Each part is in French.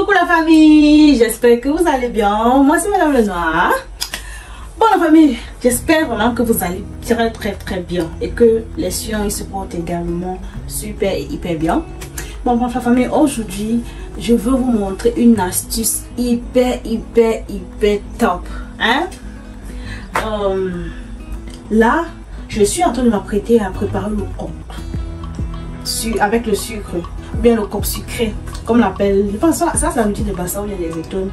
Coucou la famille, j'espère que vous allez bien. Moi c'est Madame Lenoir. Bon la famille, j'espère vraiment que vous allez très bien et que les siens ils se portent également super et hyper bien. Bon la famille, aujourd'hui je veux vous montrer une astuce hyper top. Hein? Là, je suis en train de m'apprêter à préparer le coq avec le sucre, ou bien le coq sucré, comme l'appelle. Je pense que ça c'est l'habitude de Bassa ou bien des étoiles.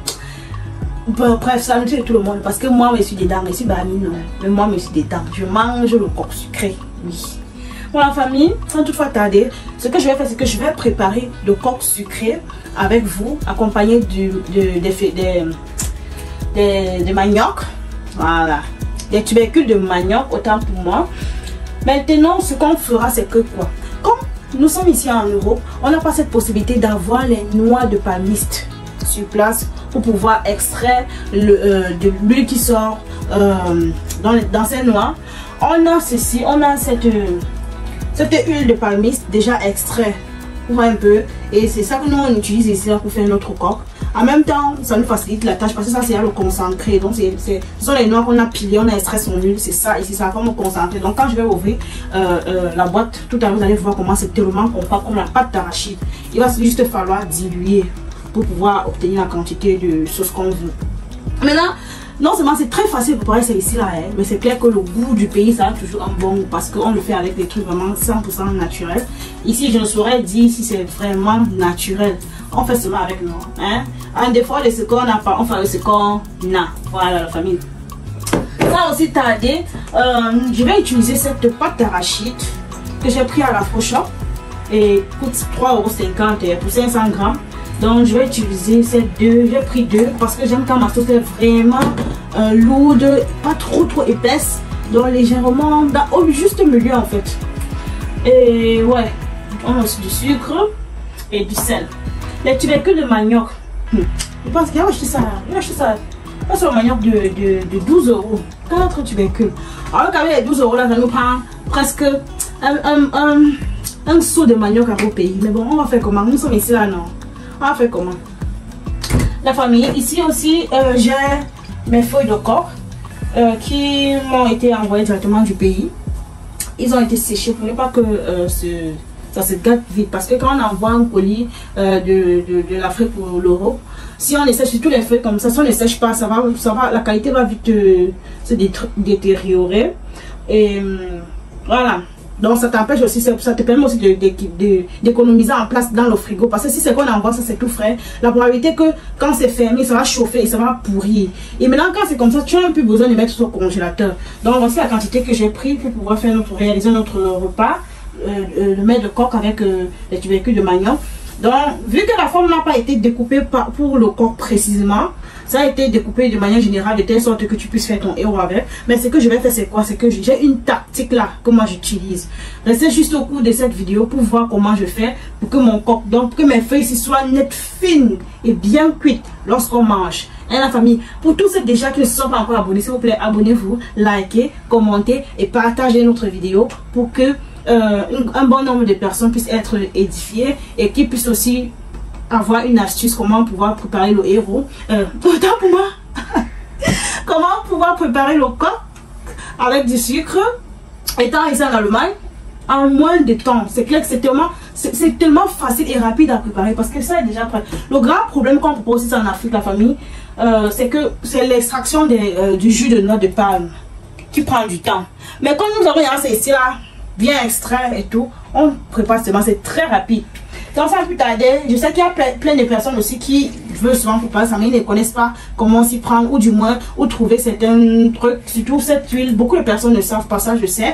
Bref, c'est l'habitude de tout le monde parce que moi je suis dedans, je suis Bami, non. Mais moi je suis dedans, je mange le coq sucré, oui. Bon la famille, sans toutefois tarder, ce que je vais faire, c'est que je vais préparer le coq sucré avec vous, accompagné des manioc, voilà, des tubercules de manioc, autant pour moi. Maintenant, ce qu'on fera, c'est que quoi? Comme nous sommes ici en Europe, on n'a pas cette possibilité d'avoir les noix de palmiste sur place pour pouvoir extraire de l'huile qui sort dans ces noix. On a ceci, on a cette huile de palmiste déjà extrait, vous voyez un peu, et c'est ça que nous on utilise ici pour faire notre coq. En même temps, ça nous facilite la tâche parce que ça c'est le concentré. Donc ce sont les noix qu'on a pilées, on a extrait son huile, c'est ça ici, ça comme concentré. Donc quand je vais ouvrir la boîte, tout à l'heure vous allez voir comment c'est tellement compact comme la pâte d'arachide. Il va juste falloir diluer pour pouvoir obtenir la quantité de sauce qu'on veut. Maintenant, non seulement c'est très facile de préparer celle-ci là, hein, mais c'est clair que le goût du pays ça a toujours un bon goût parce qu'on le fait avec des trucs vraiment 100% naturels. Ici je ne saurais dire si c'est vraiment naturel. On fait seulement avec nous. Hein? Des fois les secondes on n'a pas, on fait le second na. Voilà la famille. Ça aussi tardé. Je vais utiliser cette pâte d'arachide que j'ai pris à la Froshop et coûte 3,50 € pour 500 grammes. Donc je vais utiliser ces deux, j'ai pris deux parce que j'aime quand ma sauce est vraiment lourde, pas trop épaisse, donc légèrement au juste milieu en fait. Et ouais, on a aussi du sucre et du sel. Les tubercules de manioc, je pense qu'il a acheté ça, c'est le manioc de 12 €, 4 tubercules. Alors qu'avec les 12 € là, ça nous prend presque un seau de manioc à vos pays. Mais bon, on va faire comment? Nous sommes ici là, non? On va faire comment? La famille, ici aussi, j'ai mes feuilles de coq qui m'ont été envoyées directement du pays. Ils ont été séchés pour ne pas que ça se gâte vite. Parce que quand on envoie un colis de l'Afrique pour l'Europe, si on les sèche sur tous les feuilles comme ça, si on ne les sèche pas, la qualité va vite se détériorer. Et voilà. Donc ça t'empêche aussi, ça te permet aussi d'économiser en place dans le frigo. Parce que si c'est qu'on envoie ça, c'est tout frais. La probabilité que quand c'est fermé, ça va chauffer et ça va pourrir. Et maintenant quand c'est comme ça, tu n'as plus besoin de mettre sur le congélateur. Donc voici la quantité que j'ai pris pour pouvoir réaliser notre repas. Le mets de coq avec les tubercules de manioc. Donc vu que la forme n'a pas été découpée pour le coq précisément, ça a été découpé de manière générale de telle sorte que tu puisses faire ton héros avec. Mais ce que je vais faire c'est quoi? C'est que j'ai une tactique là que moi j'utilise. Restez juste au cours de cette vidéo pour voir comment je fais pour que mon coq, donc que mes feuilles soient nettes, fines et bien cuites lorsqu'on mange. Hein, la famille, pour tous ceux déjà qui ne se sont pas encore abonnés, s'il vous plaît abonnez-vous, likez, commentez et partagez notre vidéo pour que un bon nombre de personnes puissent être édifiées et qui puissent aussi avoir une astuce comment pouvoir préparer le héros. Autant pour moi. Comment pouvoir préparer le coq avec du sucre étant ici en Allemagne en moins de temps. C'est clair que c'est tellement facile et rapide à préparer parce que ça est déjà prêt. Le grand problème qu'on propose ici en Afrique, la famille, c'est que c'est l'extraction du jus de noix de palme qui prend du temps. Mais quand nous avons ici là, bien extrait et tout, on prépare seulement, c'est très rapide. Donc sans plus tarder, je sais qu'il y a plein de personnes aussi qui veulent souvent préparer ça, mais ils ne connaissent pas comment s'y prendre ou du moins où trouver certains trucs, surtout cette huile. Beaucoup de personnes ne savent pas ça, je sais.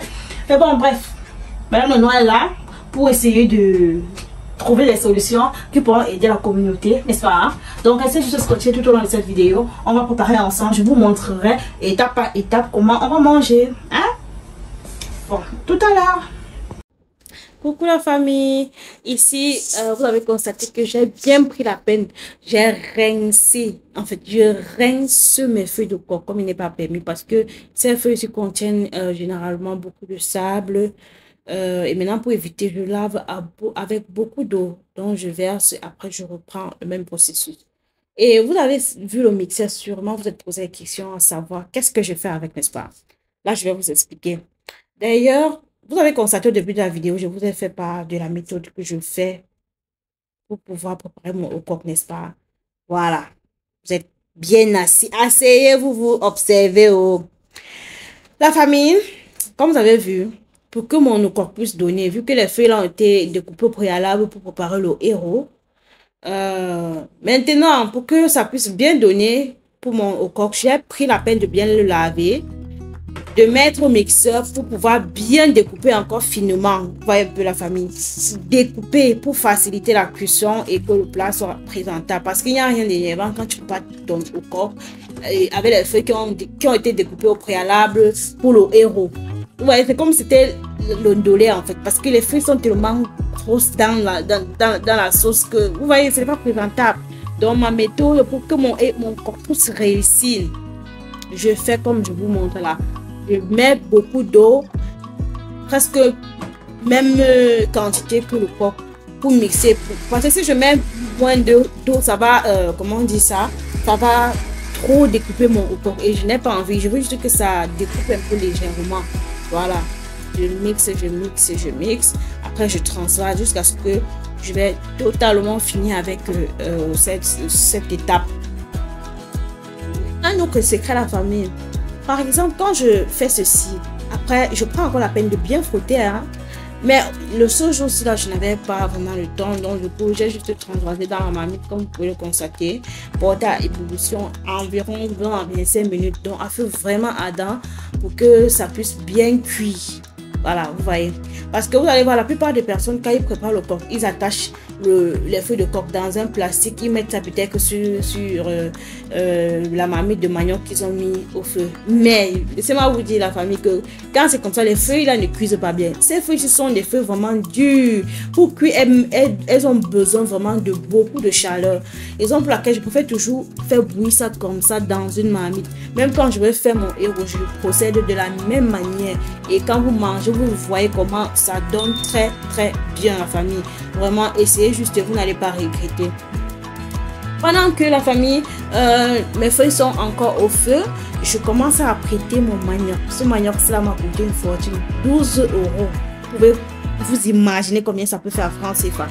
Mais bon, bref, Madame Lenoir est là pour essayer de trouver des solutions qui pourront aider la communauté, n'est-ce pas? Donc restez juste scotché tout au long de cette vidéo. On va préparer ensemble, je vous montrerai étape par étape comment on va manger. Hein? Bon, tout à l'heure. Coucou la famille, ici vous avez constaté que j'ai bien pris la peine, j'ai rincé, en fait je rince mes feuilles de coco comme il n'est pas permis parce que ces feuilles contiennent généralement beaucoup de sable, Et maintenant, pour éviter, je lave avec beaucoup d'eau. Donc, je verse et après, je reprends le même processus. Et vous avez vu le mixeur, sûrement, vous êtes posé la question à savoir qu'est-ce que je fais avec, n'est-ce pas? Là, je vais vous expliquer. D'ailleurs, vous avez constaté au début de la vidéo, je vous ai fait part de la méthode que je fais pour pouvoir préparer mon haut coq, n'est-ce pas? Voilà. Vous êtes bien assis. Asseyez-vous, vous observez. Oh. La famille, comme vous avez vu, pour que mon haut coq puisse donner, vu que les feuilles ont été découpées au préalable pour préparer le héros, maintenant, pour que ça puisse bien donner pour mon haut coq, j'ai pris la peine de bien le laver, de mettre au mixeur pour pouvoir bien découper encore finement. Vous voyez un peu la famille. Découper pour faciliter la cuisson et que le plat soit présentable. Parce qu'il n'y a rien d'énervant quand tu prépares ton au corps avec les feuilles qui ont été découpées au préalable pour le héros. Vous voyez, c'est comme si c'était l'ondolé en fait. Parce que les feuilles sont tellement grosses dans la sauce que, vous voyez, ce n'est pas présentable. Donc ma méthode pour que mon corps puisse réussir, je fais comme je vous montre là. Je mets beaucoup d'eau, presque même quantité que le coq pour mixer. Parce que si je mets moins d'eau, ça va, comment on dit ça, ça va trop découper mon coq et je n'ai pas envie. Je veux juste que ça découpe un peu légèrement. Voilà, je mixe, je mixe, je mixe. Après, je transvase jusqu'à ce que je vais totalement finir avec cette étape. Un autre secret à la famille. Par exemple, quand je fais ceci, après, je prends encore la peine de bien frotter. Hein? Mais le seul jour-ci, là, je n'avais pas vraiment le temps. Donc, du coup, j'ai juste transvasé dans la marmite, comme vous pouvez le constater. Porté à ébullition environ 20 à 25 minutes. Donc, à feu vraiment ardent pour que ça puisse bien cuire. Voilà, vous voyez. Parce que vous allez voir, la plupart des personnes, quand ils préparent le coq, ils attachent les feuilles de coq dans un plastique. Ils mettent ça peut-être sur la marmite de manioc qu'ils ont mis au feu. Mais, laissez-moi vous dire, la famille, que quand c'est comme ça, les feuilles là ne cuisent pas bien. Ces feuilles, ce sont des feuilles vraiment dures. Pour cuire, elles ont besoin vraiment de beaucoup de chaleur. Raison pour laquelle je préfère toujours faire bouillir ça comme ça dans une marmite. Même quand je vais faire mon héros, je procède de la même manière. Et quand vous mangez, vous voyez comment ça donne très très bien la famille. Vraiment, essayez juste, vous n'allez pas regretter. Pendant que la famille, mes feuilles sont encore au feu, je commence à apprêter mon manioc. Ce manioc, cela m'a coûté une fortune, 12 €. Vous pouvez vous imaginer combien ça peut faire en France CFA.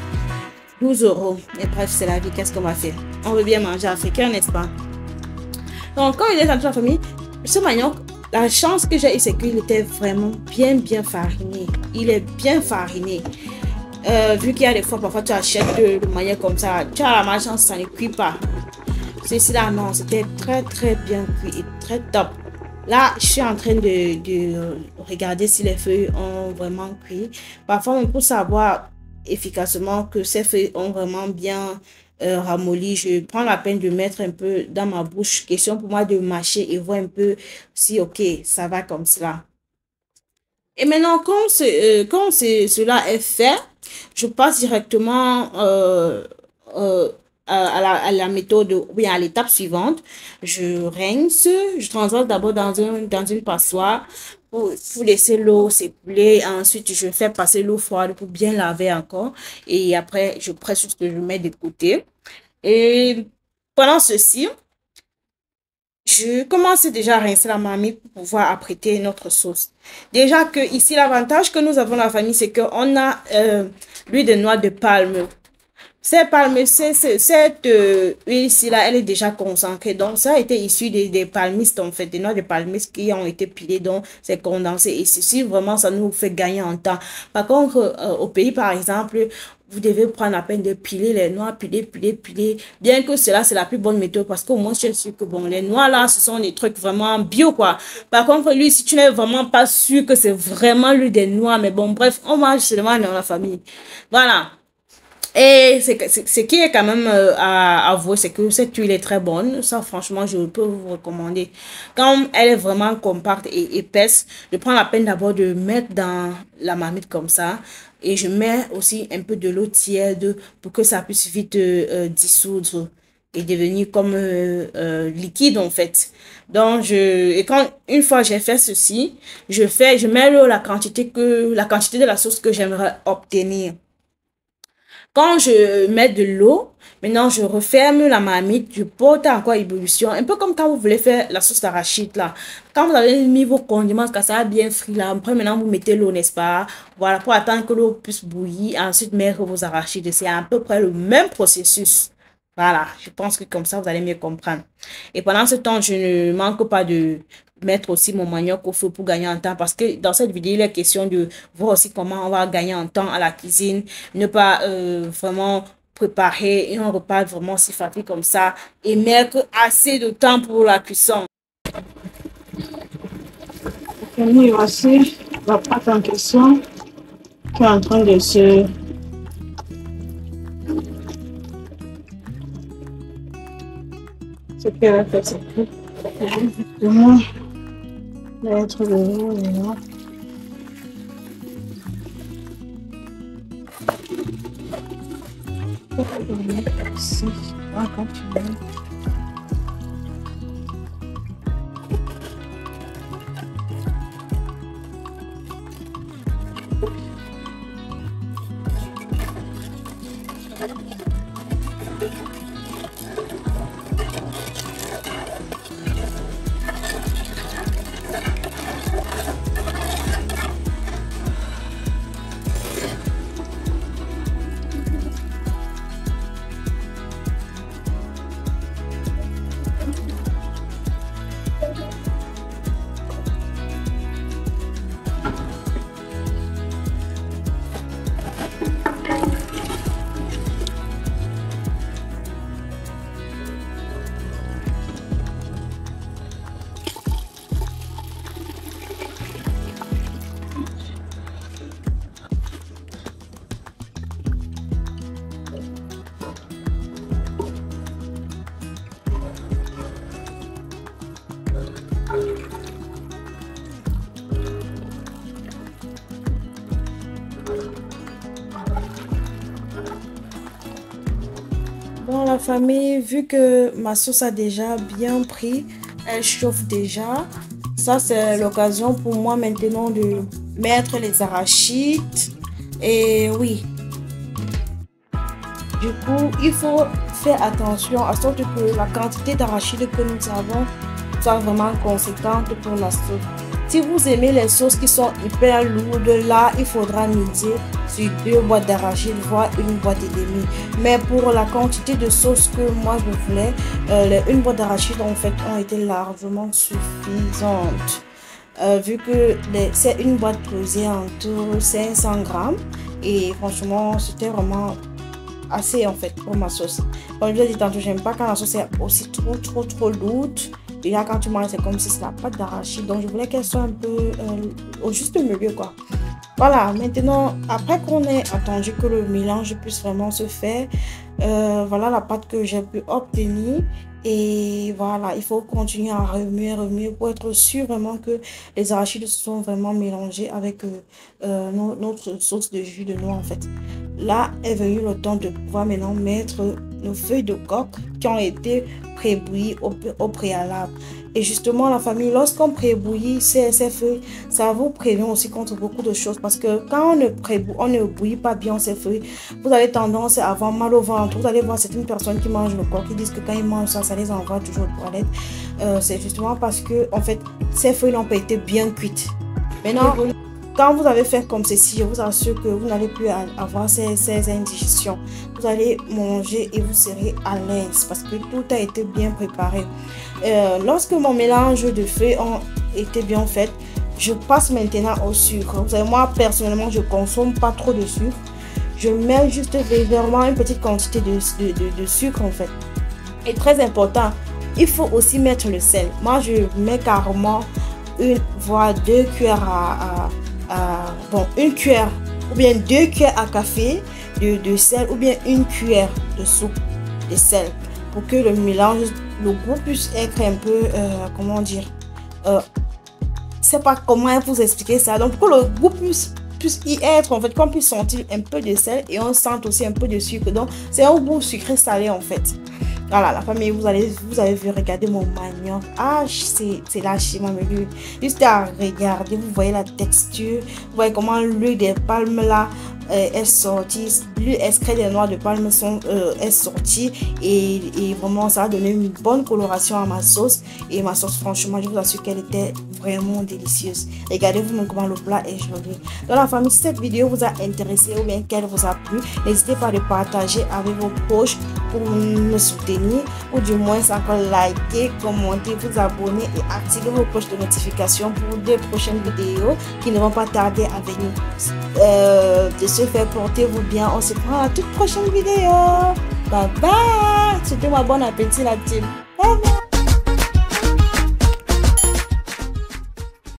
12 €. Et bref, c'est la vie, qu'est-ce qu'on va faire? On veut bien manger africain, n'est-ce pas? Donc, quand il est dans la famille, ce manioc, la chance que j'ai eu, c'est qu'il était vraiment bien fariné. Il est bien fariné. Vu qu'il y a des fois, parfois tu achètes le manioc comme ça, tu as la malchance, ça ne cuit pas. Ceci là, non, c'était très bien cuit et très top. Là, je suis en train de regarder si les feuilles ont vraiment cuit. Parfois, on peut savoir efficacement que ces feuilles ont vraiment bien ramolli. Je prends la peine de mettre un peu dans ma bouche. Question pour moi de mâcher et voir un peu si, ok, ça va comme cela. Et maintenant, quand cela est fait, je passe directement à la méthode, oui, à l'étape suivante. Je rince, je transvase d'abord dans une passoire pour laisser l'eau s'écouler. Ensuite, je fais passer l'eau froide pour bien laver encore. Et après, je presse juste, je mets de côté. Et pendant ceci, je commence déjà à rincer la marmite pour pouvoir apprêter notre sauce. Déjà que ici, l'avantage que nous avons dans la famille, c'est qu'on a l'huile de noix de palme. Cette huile ici, là, elle est déjà concentrée. Donc, ça a été issu des palmistes, en fait, des noix de palmistes qui ont été pilées. Donc, c'est condensé. Et ceci, vraiment, ça nous fait gagner en temps. Par contre, au pays, par exemple, vous devez prendre la peine de piler les noix, piler. Bien que cela, c'est la plus bonne méthode parce qu'au moins, je suis sûr que bon, les noix là, ce sont des trucs vraiment bio, quoi. Par contre, lui, si tu n'es vraiment pas sûr que c'est vraiment lui des noix, mais bon, bref, on mange seulement dans la famille. Voilà. Et ce qui est quand même à avouer, c'est que cette huile est très bonne. Ça, franchement, je peux vous recommander. Quand elle est vraiment compacte et épaisse, je prends la peine d'abord de mettre dans la marmite comme ça. Et je mets aussi un peu de l'eau tiède pour que ça puisse vite dissoudre. est devenu comme liquide en fait. Donc une fois j'ai fait ceci, je mets la quantité de la sauce que j'aimerais obtenir. Quand je mets de l'eau, maintenant je referme la marmite, je porte encore ébullition, un peu comme quand vous voulez faire la sauce d'arachide là. Quand vous avez mis vos condiments, quand ça a bien frit là, après maintenant vous mettez l'eau, n'est-ce pas? Voilà, pour attendre que l'eau puisse bouillir, ensuite mettre vos arachides. C'est à peu près le même processus. Voilà, je pense que comme ça vous allez mieux comprendre. Et pendant ce temps, je ne manque pas de mettre aussi mon manioc au feu pour gagner en temps, parce que dans cette vidéo il est question de voir aussi comment on va gagner en temps à la cuisine, ne pas vraiment préparer un repas vraiment si facile comme ça et mettre assez de temps pour la cuisson. Et voici la pâte en question qui est en train de se faire cette coupe. Justement, mettre le l'eau maintenant. Ici, on va continuer. Bon, la famille, vu que ma sauce a déjà bien pris, elle chauffe déjà. Ça, c'est l'occasion pour moi maintenant de mettre les arachides. Et oui, du coup, il faut faire attention à sorte que la quantité d'arachides que nous avons soit vraiment conséquente pour la sauce. Si vous aimez les sauces qui sont hyper lourdes, là, il faudra miser sur 2 boîtes d'arachides, voire 1 boîte et demie. Mais pour la quantité de sauce que moi je voulais, les 1 boîte d'arachides en fait ont été largement suffisantes. Vu que c'est une boîte pesée entre 500 grammes et franchement c'était vraiment assez en fait pour ma sauce. Comme je l'ai dit tantôt, j'aime pas quand la sauce est aussi trop lourde. Et là, quand tu manges, c'est comme si c'est la pâte d'arachide. Donc, je voulais qu'elle soit un peu au juste milieu, quoi. Voilà, maintenant, après qu'on ait attendu que le mélange puisse vraiment se faire, voilà la pâte que j'ai pu obtenir. Et voilà, il faut continuer à remuer pour être sûr vraiment que les arachides sont vraiment mélangés avec notre sauce de jus de noix, en fait. Là est venu le temps de pouvoir maintenant mettre nos feuilles de coque qui ont été prébouillies au préalable. Et justement, la famille, lorsqu'on prébouillit ces feuilles, ça vous prévient aussi contre beaucoup de choses. Parce que quand on ne bouillit pas bien ces feuilles, vous avez tendance à avoir mal au ventre. Vous allez voir certaines personnes qui mangent le coq qui disent que quand ils mangent ça, ça les envoie toujours aux toilettes. C'est justement parce que, en fait, ces feuilles n'ont pas été bien cuites. Maintenant, quand vous avez fait comme ceci, je vous assure que vous n'allez plus avoir ces indigestions. Vous allez manger et vous serez à l'aise parce que tout a été bien préparé. Lorsque mon mélange de feuilles ont été bien fait, je passe maintenant au sucre. Vous savez, moi personnellement, je ne consomme pas trop de sucre. Je mets juste légèrement une petite quantité de sucre en fait. Et très important, il faut aussi mettre le sel. Moi, je mets carrément voire 2 cuillères bon, 1 cuillère ou bien 2 cuillères à café de sel ou bien 1 cuillère de soupe de sel pour que le mélange, le goût puisse être un peu, comment dire, je sais pas comment vous expliquer ça. Donc pour que le goût puisse y être, en fait, qu'on puisse sentir un peu de sel et on sente aussi un peu de sucre. Donc c'est un goût sucré salé en fait. Voilà, la famille, vous avez vu, regardez mon manioc. Ah, c'est lâché, ma mère. Juste à regarder, vous voyez la texture, vous voyez comment l'huile des palmes là est sortie, l'huile extrait des noix de palme est sortie et vraiment ça a donné une bonne coloration à ma sauce. Et ma sauce, franchement, je vous assure qu'elle était vraiment délicieuse. Regardez vous-même comment le plat est joli. Dans la famille, si cette vidéo vous a intéressé ou bien qu'elle vous a plu, n'hésitez pas à le partager avec vos proches pour me soutenir, ou du moins encore liker, commenter, vous abonner et activer vos cloches de notification pour de prochaines vidéos qui ne vont pas tarder à venir. De ce fait, portez-vous bien. On se prend à la toute prochaine vidéo. Bye bye. C'était moi, bon appétit la team. Bye bye.